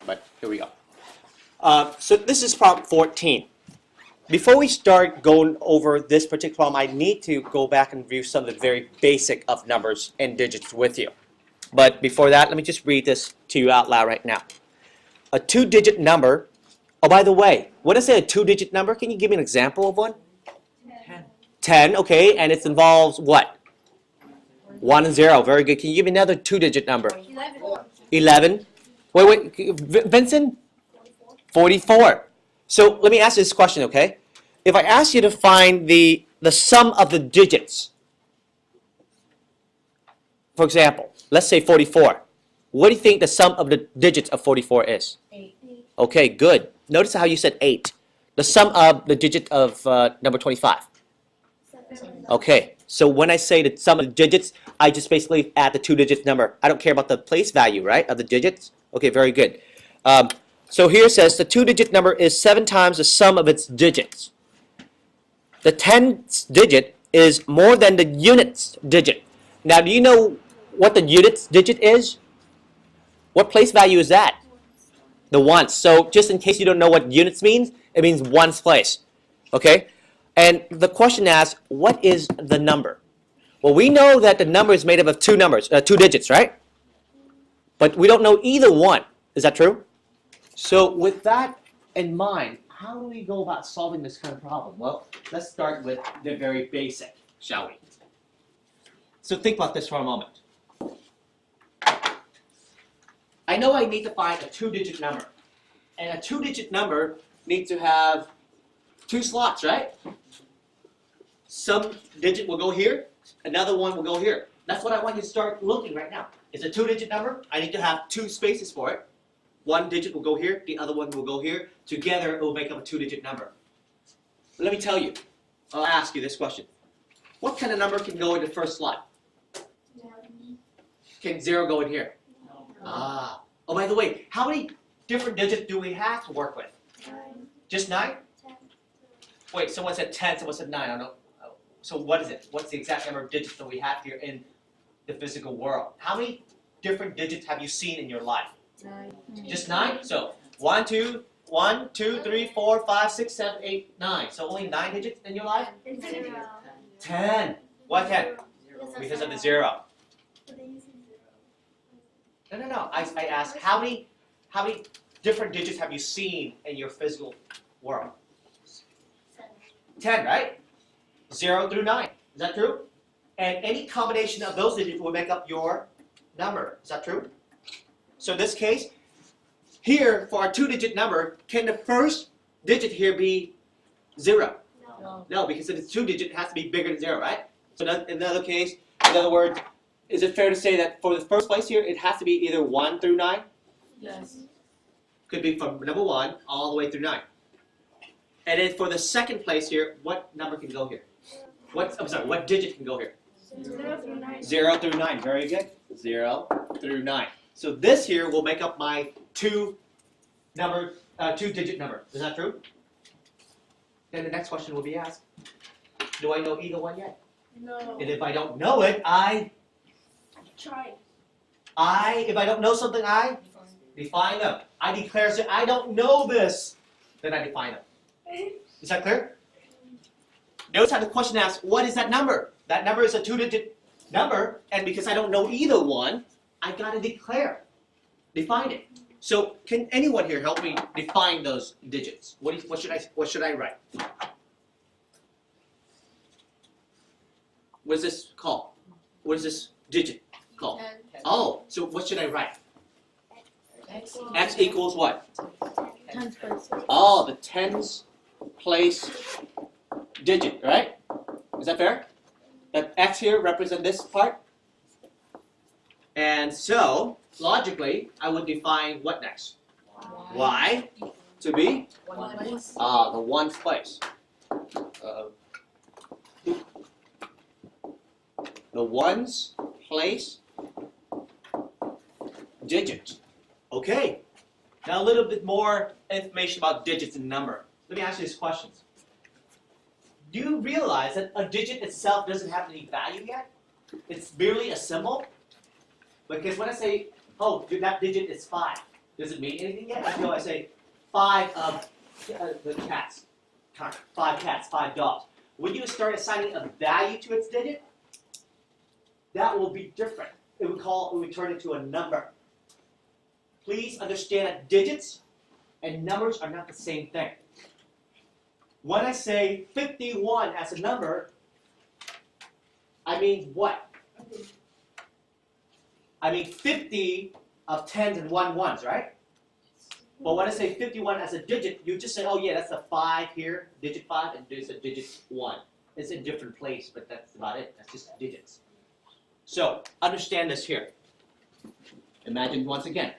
but here we go. So this is problem 14. Before we start going over this particular problem, I need to go back and review some of the very basic of numbers and digits with you. But before that, let me just read this to you out loud right now. A two-digit number. Oh, by the way, what is a two-digit number? Can you give me an example of one? 10. 10, okay, and it involves what? 1 and 0. Very good. Can you give me another two-digit number? 11. Wait, Vincent? 44. So let me ask you this question, okay? If I ask you to find the sum of the digits, for example, let's say 44. What do you think the sum of the digits of 44 is? 8. Okay, good. Notice how you said 8. The sum of the digit of number 25. 7. Okay, so when I say the sum of the digits, I just basically add the two-digit number. I don't care about the place value, right, of the digits? Okay, very good. So here it says the two-digit number is 7 times the sum of its digits. The tens digit is more than the units digit. Now, do you know what the units digit is? What place value is that? The ones. So just in case you don't know what units means, it means ones place. Okay? And the question asks, what is the number? Well, we know that the number is made up of two numbers, two digits, right? But we don't know either one. Is that true? So with that in mind, how do we go about solving this kind of problem? Well, let's start with the very basic, shall we? So think about this for a moment. I know I need to find a two-digit number. And a two-digit number needs to have two slots, right? Some digit will go here, another one will go here. That's what I want you to start looking right now. It's a two-digit number. I need to have two spaces for it. One digit will go here, the other one will go here. Together, it will make up a two-digit number. Let me tell you. I'll ask you this question. What kind of number can go in the first slot? Can 0 go in here? Ah. Oh, by the way, how many different digits do we have to work with? 9. Just 9? Wait, someone said 10, someone said 9. I don't know. So what is it? What's the exact number of digits that we have here in the physical world? How many different digits have you seen in your life? 9. Just 9? So 1, 2, 3, 4, 5, 6, 7, 8, 9. So only 9 digits in your life? 10. Why 10? Because of the 0. No. I asked how many different digits have you seen in your physical world? 10, right? 0 through 9. Is that true? And any combination of those digits will make up your number. Is that true? So in this case, here for our two-digit number, can the first digit here be 0? No, because if it's two-digit, it has to be bigger than 0, right? So in another case, in other words, is it fair to say that for the first place here, it has to be either 1 through 9? Yes. Could be from number 1 all the way through 9. And then for the second place here, what number can go here? What digit can go here? 0 through 9. 0 through 9. Very good. 0 through 9. So this here will make up my two-digit number. Is that true? Then the next question will be asked, do I know either one yet? No. And if I don't know it, if I don't know something, I define them. I declare, say, I don't know this. Then I define them. Is that clear? Notice how the question asks, what is that number? That number is a two-digit number, and because I don't know either one, I got to define it. So can anyone here help me define those digits? What should I write? What is this called? What is this digit called? 10. Oh, so what should I write? X equals what? 10th place. Oh, the tens place digit, right? Is that fair? That x here represents this part? And so, logically, I would define what next? Y to be? One place. The ones place. The ones place digit. Okay. Now a little bit more information about digits and number. Let me ask you these questions. Do you realize that a digit itself doesn't have any value yet? It's merely a symbol. Because when I say, oh, that digit is 5, Does it mean anything yet? Until I say 5 of the cats. 5 cats, 5 dogs. When you start assigning a value to its digit, that will be different. It would turn into a number. Please understand that digits and numbers are not the same thing. When I say 51 as a number, I mean what? I mean 50 of 10s and 1s, right? But when I say 51 as a digit, you just say, oh yeah, that's a 5 here, digit 5, and there's a digit 1. It's in a different place, but that's about it. That's just digits. So, understand this here. Imagine once again.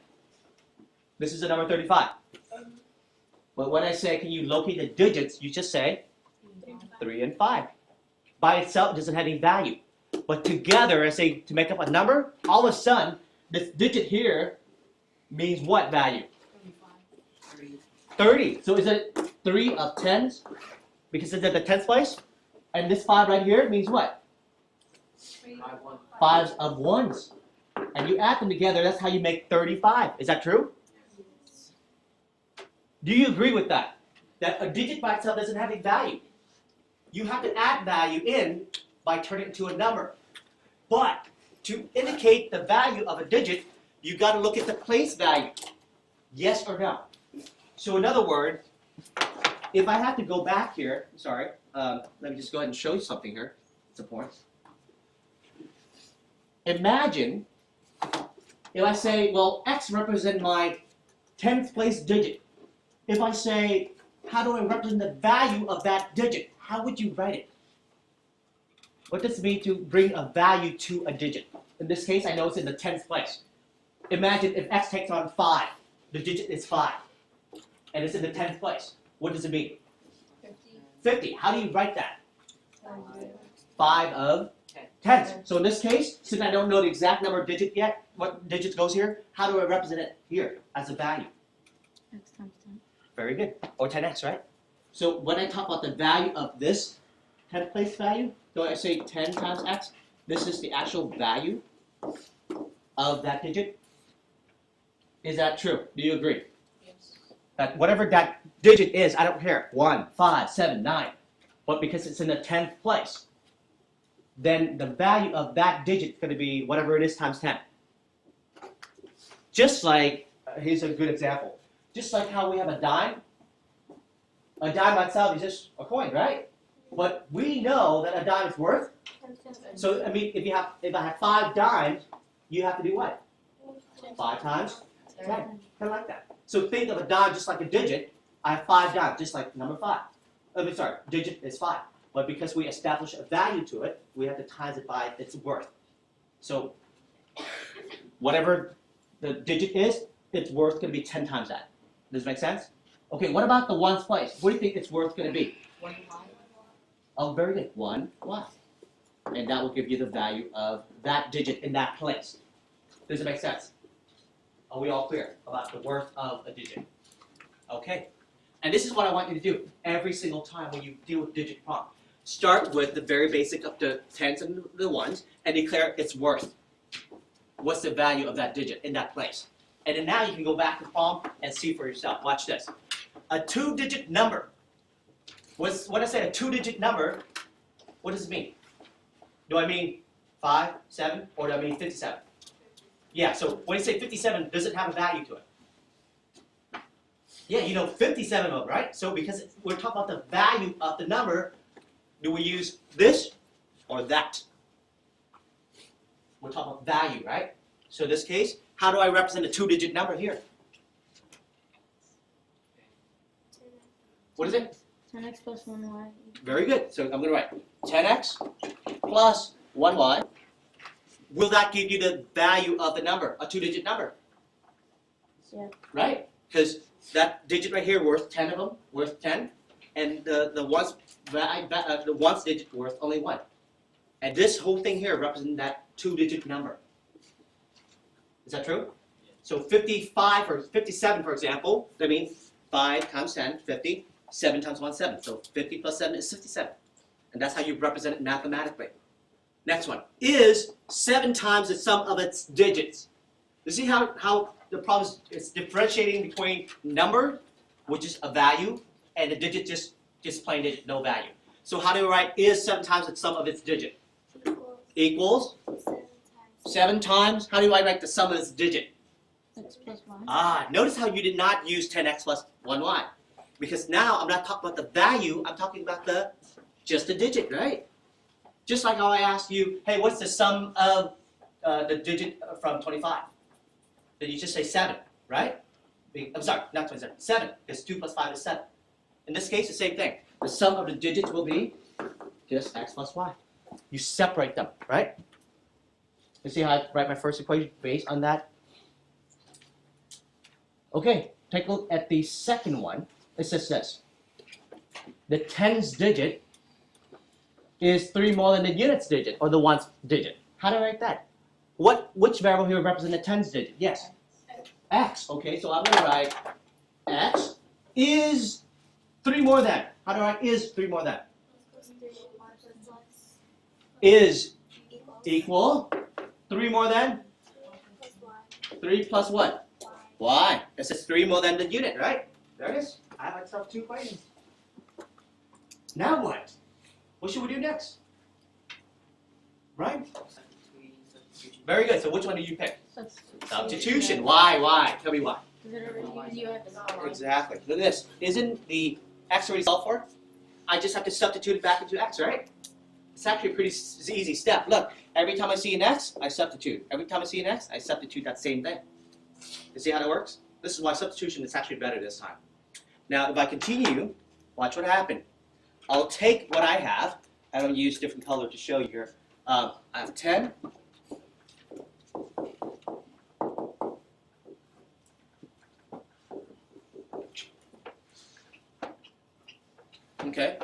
This is the number 35. But when I say, can you locate the digits, you just say 3 and 5. By itself, it doesn't have any value. But together, I say, to make up a number, all of a sudden, this digit here means what value? 30. So is it 3 of 10s? Because it's at the 10th place? And this 5 right here means what? 5s of 1s. And you add them together, that's how you make 35. Is that true? Do you agree with that? That a digit by itself doesn't have any value. You have to add value in by turning it into a number. But to indicate the value of a digit, you got to look at the place value. Yes or no? So in other words, if I have to go back here, sorry, let me just go ahead and show you something here. It's important. Imagine if I say, well, x represents my 10th place digit. If I say, how do I represent the value of that digit? How would you write it? What does it mean to bring a value to a digit? In this case, I know it's in the 10th place. Imagine if x takes on 5. The digit is 5. And it's in the 10th place. What does it mean? 50. How do you write that? 5 of 10. So in this case, since I don't know the exact number of digit yet, what digits goes here, how do I represent it here as a value? X times 10. Very good. Or 10x, right? So when I talk about the value of this 10th place value, so I say 10 times x, this is the actual value of that digit. Is that true? Do you agree? Yes. That whatever that digit is, I don't care. 1, 5, 7, 9. But because it's in the 10th place, then the value of that digit is going to be whatever it is times 10. Just like, here's a good example. Just like how we have a dime by itself is just a coin, right? But we know that a dime is worth. So I mean, if I have 5 dimes, you have to do what? 5 times 10. Kind of like that. So think of a dime just like a digit. I have 5 dimes, just like number 5. Digit is 5. But because we establish a value to it, we have to times it by its worth. So whatever the digit is, its worth going to be 10 times that. Does it make sense? Okay, what about the ones place? What do you think its worth going to be? 1 y. Oh, very good. 1 y. And that will give you the value of that digit in that place. Does it make sense? Are we all clear about the worth of a digit? Okay. And this is what I want you to do every single time when you deal with digit problem. Start with the very basic of the 10s and the 1s and declare its worth. What's the value of that digit in that place? And then now you can go back to the problem and see for yourself. Watch this. A 2-digit number. When I say a 2-digit number, what does it mean? Do I mean 5, 7, or do I mean 57? Yeah, so when you say 57, does it have a value to it? Yeah, you know 57 of them, right? So because we're talking about the value of the number, do we use this or that? We're talking about value, right? So in this case, how do I represent a 2-digit number here? What is it? 10x plus 1y. Very good. So I'm going to write 10x plus 1y. Will that give you the value of the number, a 2-digit number? Yeah. Right? Because that digit right here worth 10 of them, worth 10, and the ones digit worth only 1. And this whole thing here represents that 2-digit number. Is that true? So 55 or 57, for example, that means 5 times 10, 50, 7 times 1, 7. So 50 plus 7 is 57. And that's how you represent it mathematically. Next one. Is 7 times the sum of its digits. You see how the problem is differentiating between number, which is a value, and the digit just plain digit, no value. So how do we write is 7 times the sum of its digit? Equals 7 times. How do I write the sum of its digit? X plus Y. Notice how you did not use 10x plus 1y. Because now I'm not talking about the value, I'm talking about just the digit, right? Just like how I asked you, hey, what's the sum of the digit from 25? Then you just say 7, right? I'm sorry, not 27, 7, because 2 plus 5 is 7. In this case, the same thing. The sum of the digits will be just x plus y. You separate them, right? You see how I write my first equation based on that? Okay, take a look at the second one. It says this. The tens digit is 3 more than the units digit, or the ones digit. How do I write that? Which variable here represents the tens digit? Yes. X. Okay, so I'm going to write x is 3 more than. How do I write is 3 more than? Is equal 3 more than? 3 plus what? Y. This is 3 more than the unit, right? There it is. I have myself 2 equations. Now what? What should we do next? Right? Very good. So which one do you pick? Substitution. Why? Tell me why. Because it already gives you X. Exactly. Look at this. Isn't the x already solved for? I just have to substitute it back into x, right? It's actually a pretty easy step. Look, every time I see an x, I substitute. Every time I see an x, I substitute that same thing. You see how that works? This is why substitution is actually better this time. Now, if I continue, watch what happened. I'll take what I have, and I'll use different color to show you here. I have 10. Okay.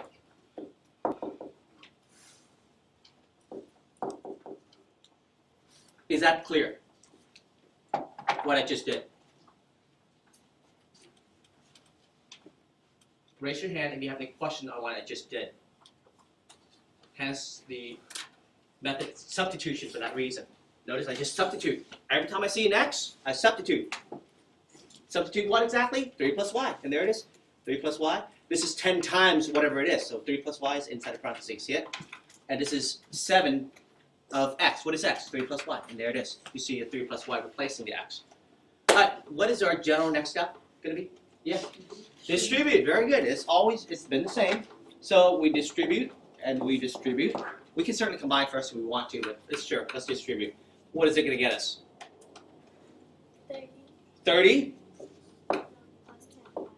Is that clear? What I just did? Raise your hand if you have any question on what I just did. Hence the method substitution for that reason. Notice I just substitute. Every time I see an x, I substitute. Substitute what exactly? 3 plus y. And there it is. 3 plus y. This is 10 times whatever it is. So 3 plus y is inside the parentheses. See it? And this is 7 of x. What is x? 3 plus y. And there it is. You see a 3 plus y replacing the x. What is our general next step going to be? Yeah. Distribute. Very good. It's been the same. So we distribute and we distribute. We can certainly combine first if we want to, but sure, let's distribute. What is it going to get us? 30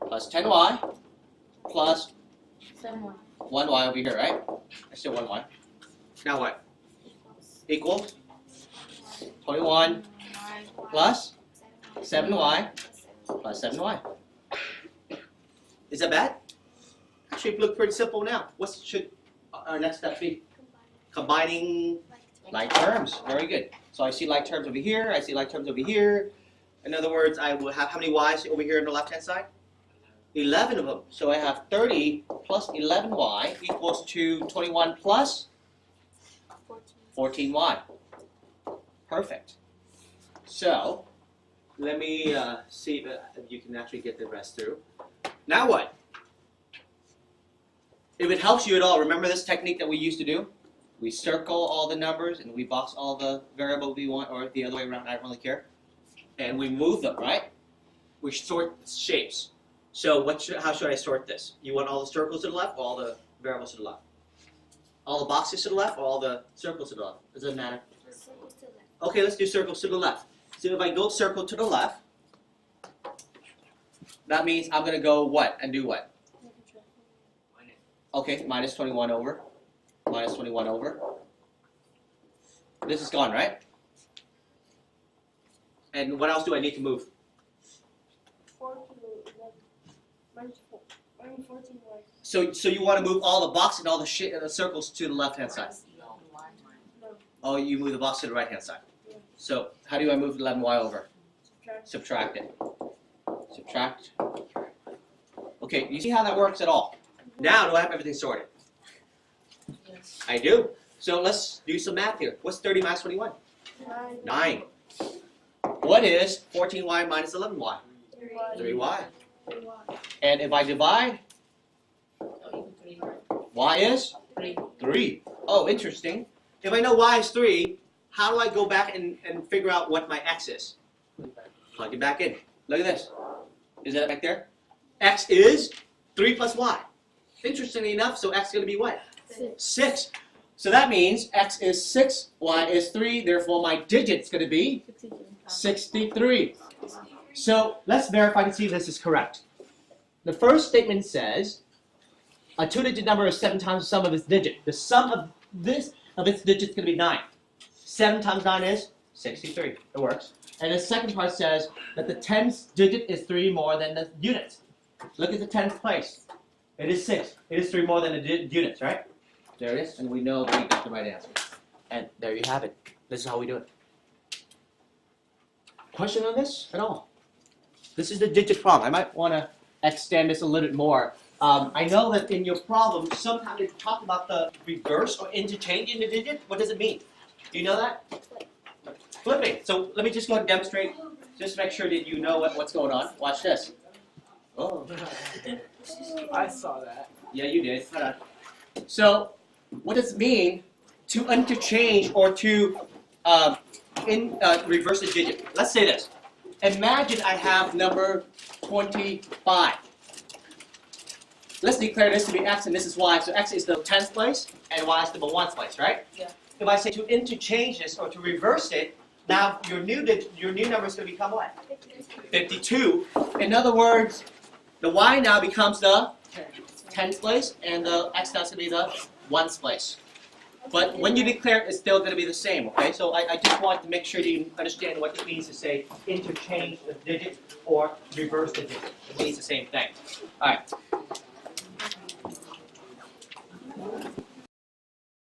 plus 10y plus 7y. 1y over here, right? I still 1y. Now what? Equal 21 plus 7y plus 7y. Is that bad? Actually, it looks pretty simple now. What should our next step be? Combining like terms. Very good. So I see like terms over here. I see like terms over here. In other words, I will have how many y's over here on the left-hand side? 11 of them. So I have 30 plus 11y equals to 21 plus 14y. Perfect. So let me see if you can actually get the rest through. Now what? If it helps you at all, remember this technique that we used to do? We circle all the numbers and we box all the variables we want, or the other way around, I don't really care. And we move them, right? We sort shapes. So how should I sort this? You want all the circles to the left or all the variables to the left? All the boxes to the left or all the circles to the left? It doesn't matter. Okay, let's do circles to the left. So if I go circle to the left, that means I'm going to go what and do what? Okay, minus 21 over. Minus 21 over. This is gone, right? And what else do I need to move? 14y. So you want to move all the boxes and all the circles to the left-hand side? Oh, you move the box to the right-hand side. Yeah. So how do I move 11y over? Subtract it. Subtract. Okay, you see how that works at all? Now, do I have everything sorted? Yes. I do. So let's do some math here. What's 30 minus 21? 9. What is 14y minus 11y? 3y. And if I divide, y is 3. Oh, interesting. If I know y is 3, how do I go back and figure out what my x is? Plug it back in. Look at this. Is that back there? X is 3 plus y. Interestingly enough, so x is going to be what? 6. So that means x is 6, y is 3, therefore my digit is going to be 63. So let's verify and see if this is correct. The first statement says a 2-digit number is 7 times the sum of its digit. The sum of its digit is going to be 9. 7 times 9 is 63. It works. And the second part says that the tens digit is 3 more than the units. Look at the tens place. It is 6. It is 3 more than the units, right? There it is, and we know that we got the right answer. And there you have it. This is how we do it. Question on this at all? This is the digit problem. I might want to extend this a little bit more. I know that in your problem, sometimes they talk about the reverse or interchanging the digit. What does it mean? Do you know that? Flipping. So let me just go ahead and demonstrate, just to make sure that you know what's going on. Watch this. Oh. I saw that. Yeah, you did. Hold on. So, what does it mean to interchange or to reverse a digit? Let's say this. Imagine I have number 25. Let's declare this to be x and this is y. So x is the 10th place and y is the 1st place, right? Yeah. If I say to interchange this or to reverse it, now your new number is going to become what? 52. In other words, the y now becomes the 10th place, and the x now is going to be the 1st place. But when you declare it, it's still going to be the same, okay? So I just want to make sure that you understand what it means to say interchange the digit or reverse the digit. It means the same thing. All right.